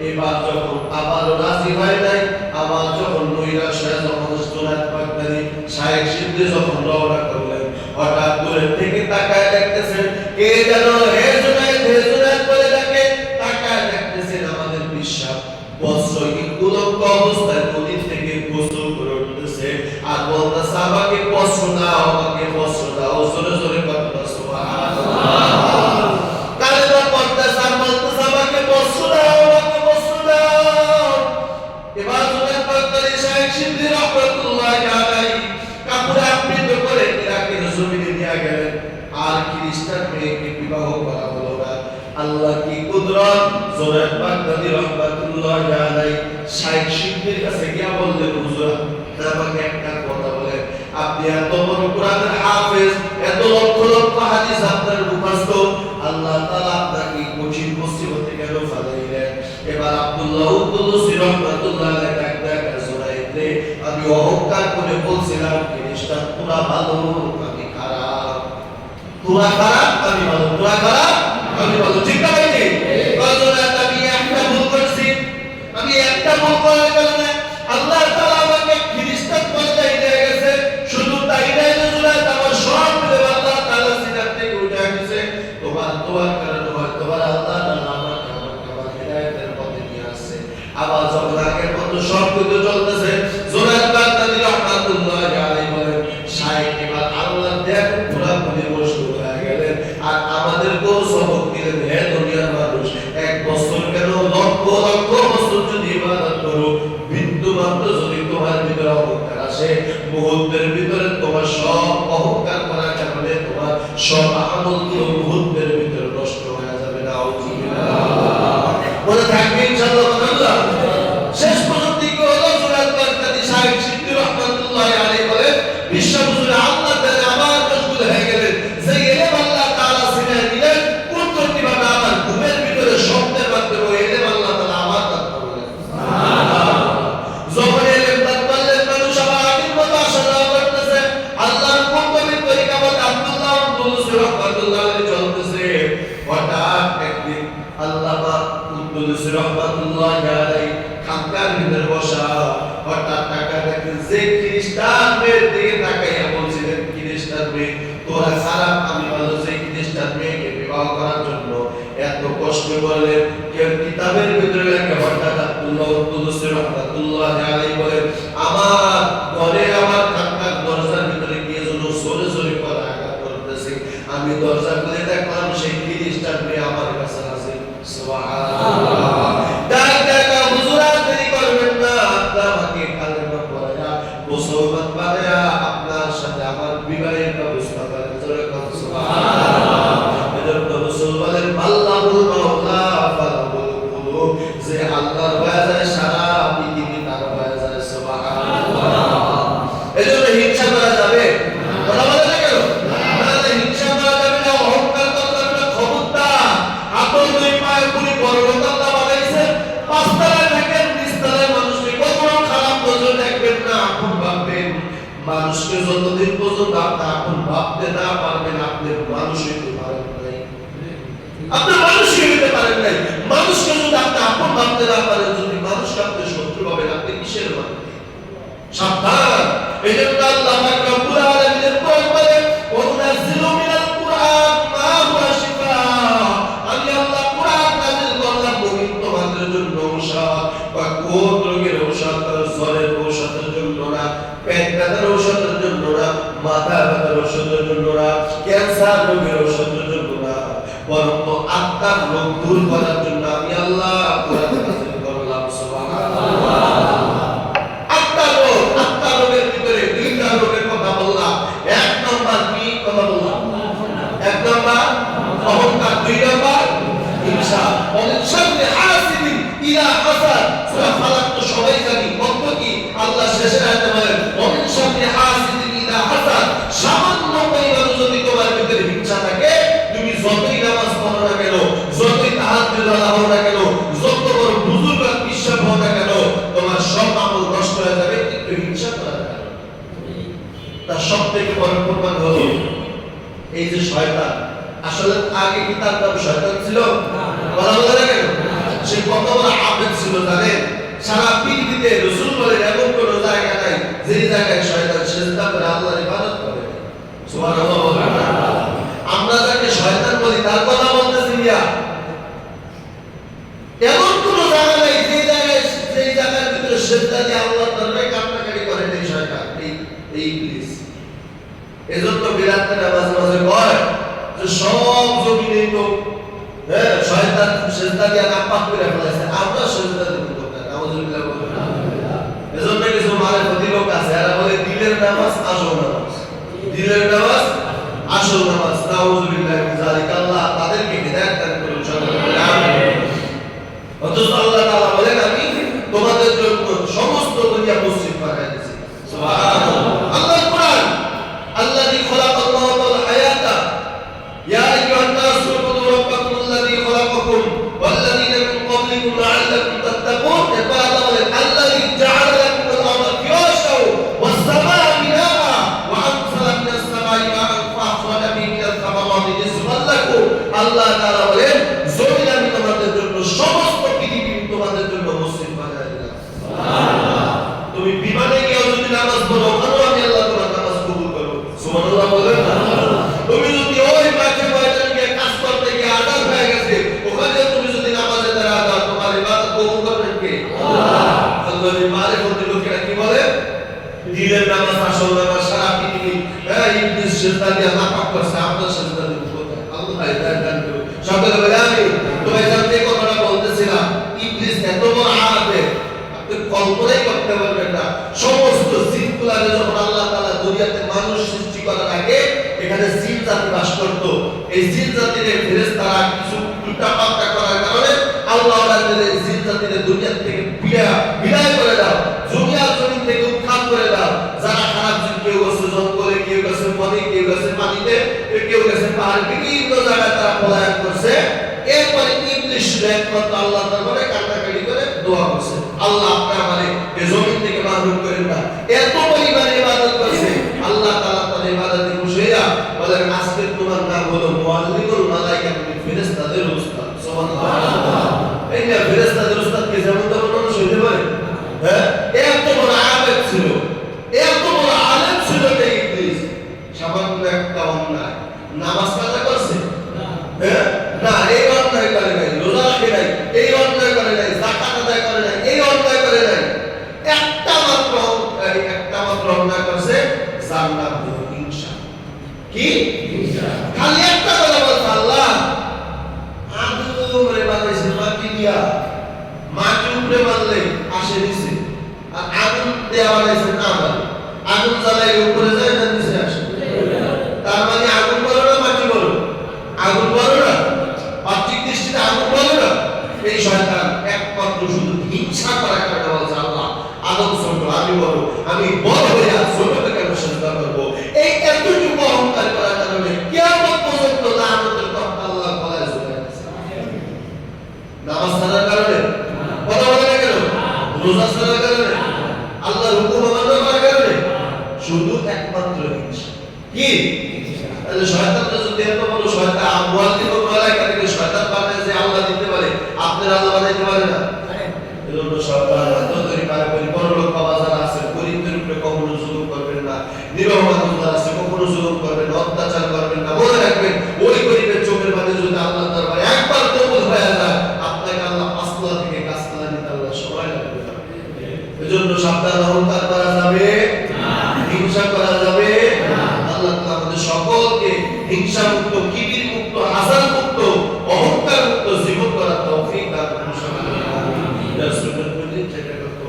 এবার যখন আবারও রাজি হয় নাই, আবার যখন নৈরাশ হয়ে যখন জোনায়েদ বাগদাদী শাইখ শিবলি যখন রওনা করলেন, হঠাৎ দূরের থেকে তাকায় দেখতেছেন কে যেন হে জোনায়েদ বলে ডাকে। তাকায় দেখতেছেন আমাদের বিশ্বাস বস্ত্রহীন উলঙ্গ অবস্থায় নদী থেকে গোসল করে উঠতেছে আর বলতেছে, আমাকে বস্ত্র দাও, আমাকে বস্ত্র দাও। জোরে জোরে কথা সুবহানাল্লাহ। কালেমা পড়তেছে আর বলতেছে, আমাকে বস্ত্র দাও, আমাকে বস্ত্র দাও। এবার জোনায়েদ বাগদাদী শাইখ শিবলি রাহমাতুল্লাহি আলাইহি কাপড়ে আবৃত করে ইরাকের জমিনে নিয়ে গেলেন। আর খ্রিস্টান মেয়েকে বিবাহ করা হলো না। আল্লাহ কি কুদরত! জোনায়েদ বাগদাদী রাহমাতুল্লাহি আলাইহি শাইখ শিবলির কাছে গিয়া বললেন, হুজুর আমাকে একটা কথা বলেন, আপনি এত বড় কোরআনের হাফেজ, এত লক্ষ লক্ষ হাদিস আপনার মুখস্থ, আল্লাহ তাআলা আপনাকে কঠিন মুসিবতে কেন ফেলাইলেন? এবার আব্দুল্লাহ কুদ্দুস রাহমাতুল্লাহি আলাইহি ডাকতে জোনায়েদ রে, আমি অহংকার করে বলছিলাম খ্রিস্টান পুরা ভালো, আমি খারাপ। তোরা খারাপ, আমি ভালো। তোরা খারাপ, আমি ভালো। ঠিক না ভাই? ঠিক। জোনায়েদ আমি একটা ভুল করছি, আমি একটা ভুল করার কারণে আল্লাহ তাআলা আমাকে খ্রিস্টান পর্যায়ে নিয়ে গেছে। শুধু তাই নয়, জোনায়েদ আমার সব মিলে আল্লাহ তাআলা সিনার থেকে উঠে গেছে। তোমার দোয়ার কারণে হয়, তোমার আল্লাহ তাআলা আমাকে হিদায়াতের পথে নিয়ে আসছে। আবার যখন আগের মতো সব কিছু চলতেছে, জোনায়েদ বাগদাদী রাহমাতুল্লাহি আলাইহি বলেন, শাইখ এবার আল্লাহ দেখ পুরা পুরি মশগুল হয়ে গেলেন। আর আমাদেরকেও সবক দিলেন, হে দুনিয়ার মানুষ, এক বছর কেন লক্ষ লক্ষ বছর যদি ইবাদত করো, বিন্দু মাত্র যদি তোমার ভিতরে অহংকার আসে, মুহূর্তের ভিতরে তোমার সব অহংকার করার কারণে তোমার সব আমলগুলো মুহূর্তের ভিতরে নষ্ট হয়ে যাবে। নাউযুবিল্লাহ। বলে থাকবে ইনশাআল্লাহ। শেষ পর্যন্ত কি হলো? জোনায়েদ বাগদাদী শাইখ শিবলি রাহমাতুল্লাহি আলাইহি বলে, বিশ্ব হুজুর আল্লাহ তাআলা আবার মশগুল হয়ে গেলেন। যে ইলম আল্লাহ তাআলা সিনায় দিলেন, কুদরতিভাবে আমার ঘুমের ভিতরে স্বপ্নের মাধ্যমে ওই ইলম আল্লাহ তাআলা আমার দান করলেন। সুবহানাল্লাহ। যখন ইলম দান করলেন, মানুষ আবার আগের মতো আসা যাওয়া করতেছে। আল্লাহর কুদরতের তরিকা মতে আব্দুল্লাহ কুদ্দুস রাহমাতুল্লাহি আলাইহি চলতেছে। হঠাৎ একদিন আল্লামা কুদ্দুস রাহমাতুল্লাহি আলাইহি খানকার ভিতরে বসা, হঠাৎ তাকায় দেখেন যে খ্রিস্টান মেয়ের দিকে তাকাইয়া বলছিলেন, খ্রিস্টান মেয়ে তোরা খারাপ, আমি ভালো। যে খ্রিস্টান মেয়েকে বিবাহ করার জন্য এত কষ্ট করলেন, কেউ কিতাবের ভিতরে লেখা। হঠাৎ আব্দুল্লাহ কুদ্দুস রাহমাতুল্লাহি আলাইহি বলেন, আমার ঘরে আমার খানকার দরজার ভিতরে গিয়ে যেন জোরে জোরে করে আঘাত করতেছে। আমি দরজা খুলে দেখলাম সেই খ্রিস্টান মেয়ে আমার কাছে আছে। সুবহানাল্লাহ। ডাক ডাকা, হুজুর আর দেরি করবেন না, আপনি আমাকে কালেমা পড়ায়া মুসলমান বানায়া আপনার সাথে আমার বিবাহের ব্যবস্থা করেন। জোরে বলুন সুবহানাল্লাহ। এজন্য রাসূল বলেন, আল্লাহুল মাওলা ফালাহুল কুলুব, যে আল্লাহর হয়ে যায় সারা পৃথিবী তার হয়ে যায়। সুবহানাল্লাহ। এজন্য হিংসা করা যাবে? কথা বলে না কেন? না, হিংসা করা যাবে না, অহংকার করা যাবে না। খবরদার, আপন দুই পায়ে পুরি বড় লোক আল্লাহ বানাইছে। পাঁচতলায় থাকেন, নিচতলায় মানুষকে কখনো খারাপ নজর দেখবেন না, আপন ভাববেন। মানুষকে যতদিন পর্যন্ত আপনি আপন ভাবতে না পারবেন, আপনি মানুষ হইতে পারেন নাই। আপনি মানুষ হইতে পারেন নাই। মানুষকে যদি আপনি আপন ভাবতে না পারেন, যদি অবশ্যই আপনি শত্রু পাবেন। আপনি কিসের মাধ্যমে? সাবধান। এজন্য আল্লাহ পাক রব্বুল আলামিনের কোরআন বলে ওয়ানাজিলু মিনাল কুরআন মা হুয়া শিফা। আমি আল্লাহ কোরআন নাযিল করলাম মুমিন তোমাদের জন্য ঔষধ। বা কোন রোগের ঔষধ? জ্বরের ঔষধের জন্য না, পেট ব্যথার ঔষধের জন্য না, মাথা ব্যথার ঔষধের জন্য না, ক্যান্সার রোগের ঔষধের জন্য না, বরং আত্মার রোগ দূর করার জন্য আমি আল্লাহ কোরআন নাযিল করলাম। সুবহানাল্লাহ। আত্মার রোগের ভিতরে দুইটা রোগের কথা বললাম। এক নাম্বার কি কথা বললাম? এক নাম্বার অহংকার, দুই নাম্বার হিংসা। অনিচ্ছাতে হাসিদিন ইলা হাসাদ। সূরা ফালাক তো সবাই জানি। কত কি আল্লাহ শেষে আয়াতে বলেন অনিচ্ছাতে হাসিদিন ইলা হাসাদ। সামান্য পরিমাণ যদি তোমার ভিতরে হিংসা থাকে, তুমি যতই নামাজ পড়ো না কেন, যতই তাহাজ্জুদ আদায় হও না কেন, যত বড় বুজুর্গ বিশ্বাস হও না কেন, তোমার সব আমল নষ্ট হয়ে যাবে একটু হিংসা করার কারণে। তার সবথেকে বড় প্রমাণ হলো এই যে শয়তান। আসলে আগে কি তার নাম শয়তান ছিল? বলা বলে না কেন? সে কত বড় আবেদ ছিল জানেন? সারা পৃথিবীতে রাসূল বলেন এমন কোন জায়গা নাই যে জায়গায় শয়তান সিজদা করে আল্লাহর ইবাদত করে। সুবহানাল্লাহ বলেন। আমরা যাকে শয়তান বলি তার কথা বলতেছি না। এমন কোন জায়গা নাই যে জায়গার ভিতরে সিজদা দিয়ে আল্লাহর দরবারে কান্নাকাটি করে এই শয়তান, এই ইবলিস। এজন্য বিরাতে মাঝে মাঝে কয় যে সব জমিনে তো শয়তান সিজদা দিয়ে নাপাক করে ফেলেছে, আমরা সিজদা দেব না। নাউযুবিল্লাহ বলেন। এজন্য কিছু মারেফতি লোক আছে, এরা বলে দিলের নামাজ আসল নামাজ, দিলের নামাজ আসল নামাজ। নাউযুবিল্লাহ মিন যালিকা। আল্লাহ তাদেরকে হিদায়াত দান করুন। সকলে বলেন আমিন। অথচ আল্লাহ তাআলা বলেন আমি তোমাদের জন্য সমস্ত দুনিয়া মসজিদ বানাই দিয়েছি। সুবহানাল্লাহ। আল্লাহর কোরআন আল্লাযী খালাকাল মাউতা ওয়াল হায়াতা ইয়া আইয়ুহান নাসু উবুদু রাব্বাকুম আল্লাযী খালাকাকুম ওয়াল্লাযীনা মিন ক্বাবলিকুম লাআল্লাকুম তাত্তাকুন। এরপর আল্লাহ বলেন আল্লাযী জাআলা লাকুমুল আরদা ফিরাশাও ওয়াস সামাআ বিনাআ ওয়া আনজালা মিনাস সামাই মাআন ফাআখরাজা বিহি মিনাস সামারাতি রিজকান লাকুম। আল্লাহ তাআলা বলেন জমিন আমি তোমাদের জন্য সমস্ত পৃথিবী তোমাদের জন্য মসজিদ বানাই দিলাম। সুবহানাল্লাহ। তুমি বিমানে গিয়ে যদি নামাজ পড়ো, ওখানেও আমি আল্লাহ তোমার নামাজ কবুল করব। সুবহানাল্লাহ বলেন না? তুমি যদি ওই মাঠে ময়দানে গিয়ে কাজ করতে গিয়ে আযান হয়ে গেছে, ওখানে তুমি যদি নামাজে দাঁড়াও, দাও তোমার ইবাদত কবুল করবেন কে? আল্লাহ। আল্লাহর মারিফতের লোকেরা কি বলে? দিলের নামাজ আসল নামাজ। সারা পৃথিবী ইবলিস সিজদা দিয়ে নাপাক করছে, আমরা সিজদা দেব কোথায়? আল্লাহ হিদায়াত দান করুন। সকলে বলে আমিন। তো এখান থেকে কথাটা বলতেছিলাম, ইবলিস এত বড় আবেদ আপনি কল্পনাই করতে পারবেন না। সমস্ত জিনগুলাকে যখন আল্লাহ তাআলা দুনিয়াতে মানুষ সৃষ্টি করার আগে এখানে জিন জাতি বাস করত। এই জিন জাতির ফেরেশতারা কিছু উল্টাপাল্টা করার কারণে আল্লাহ তাআলা এই জিন জাতির দুনিয়া থেকে বিদায় করে দাও, দুনিয়ার জমিন থেকে উৎখাত করে দাও। যারা খারাপ জিন, কেউ গেছে জঙ্গলে, কেউ গেছে নদী, কেউ গেছে পানিতে, কেউ গেছে পাহাড়ে, বিভিন্ন জায়গায় তারা পলায়ন করছে। এরপরে ইবলিস একমাত্র আল্লাহ দরবারে কান্নাকাটি করে দোয়া করছে, আল্লাহ আপনি আমারে এই জমিন থেকে মাহরুম করেন না। এত পরিমাণে ইবাদত করছে, আল্লাহ তাআলা তার ইবাদতে খুশি হইয়া বলেন আজকে তোমার নাম হলো মুআল্লিমুল মালায়েকা, তুমি ফেরেশতাদের উস্তাদ। সুবহানাল্লাহ। এই যে ফেরেশতাদের উস্তাদ কে যেমন তেমন মানুষ হইতে পারে? হ্যাঁ, এত বড় আবেদ ছিল, এত বড় আলেম ছিল এই ইবলিস। সামান্য একটা অন্যায় নামাজ কাজা করছে? হ্যাঁ না, এই অন্যায় করে নাই, রোজা রাখে নাই, এই অন্যায় করে নাই, যাকাত আদায় করে নাই, এই অন্যায় করে নাই। একটা মাত্র অন্যায় করছে, যার নাম হলো হিংসা। কি হিংসা? খালি একটা কথা বলছে, আল্লাহ আদমরে বানাইছে মাটি দিয়া, মাটি উপরে মারলে আসে নিচে, আর আগুন দেয়া বানাইছে না মানে আগুন জ্বালাইলে উপরে যায় না নিচে আসে। তার মানে আগুন বলো না মাটি বলো? আগুন বলো না? বাহ্যিক দৃষ্টিতে আগুন বলো না? এই শয়তান একমাত্র শুধু হিংসা করার কারণে বলছে আল্লাহ আদম ছোট, আমি বড়, আমি বড় হইয়া ছোটকে কেন সিজদা করব? এই এতটুকু অহংকার করার কারণে কিয়ামত পর্যন্ত লাআনতের তখ্তা আল্লাহ গলায় ঝুলায় দিয়েছে। নামাজ ছাড়ার কারণে, কথা বলে না কেন? রোজা ছাড়ার কারণে, আল্লাহর হুকুম অমান্য করার কারণে, শুধু একমাত্র হিংসা। কি তাহলে শয়তানটা যদি এত বড় শয়তান, মুআল্লিমুল মালায়েকা থেকে শয়তান বানায় যে আল্লাহ দিতে পারে, আপনারা আল্লাহ বানাইতে পারে না? এজন্য সাবধান, যতই পারে পরলোক বাবা যারা আছে গরিবদের উপরে কখনো জুলুম করবেন না, নিরহ মানুষ যারা আছে কখনো জুলুম করবেন না, অত্যাচার করবেন না। মনে রাখবেন ওই গরিবের চোখের পানি যদি আল্লাহ দরবারে একবার কবুল হয়ে যায়, আপনাকে আল্লাহ পাঁচতলা থেকে গাছতলা নিতে আল্লাহ সময় লাগবে না। এজন্য সাবধান, অহংকার করা যাবে না, হিংসা করা যাবে না। আল্লাহ তাআলা আমাদের সকলকে হিংসা মুক্ত, কিবির মুক্ত, হাসাদ মুক্ত, অহংকার মুক্ত জীবন করার তৌফিক দান করুন। আমিন। রাসূলের প্রতি যেটা করতে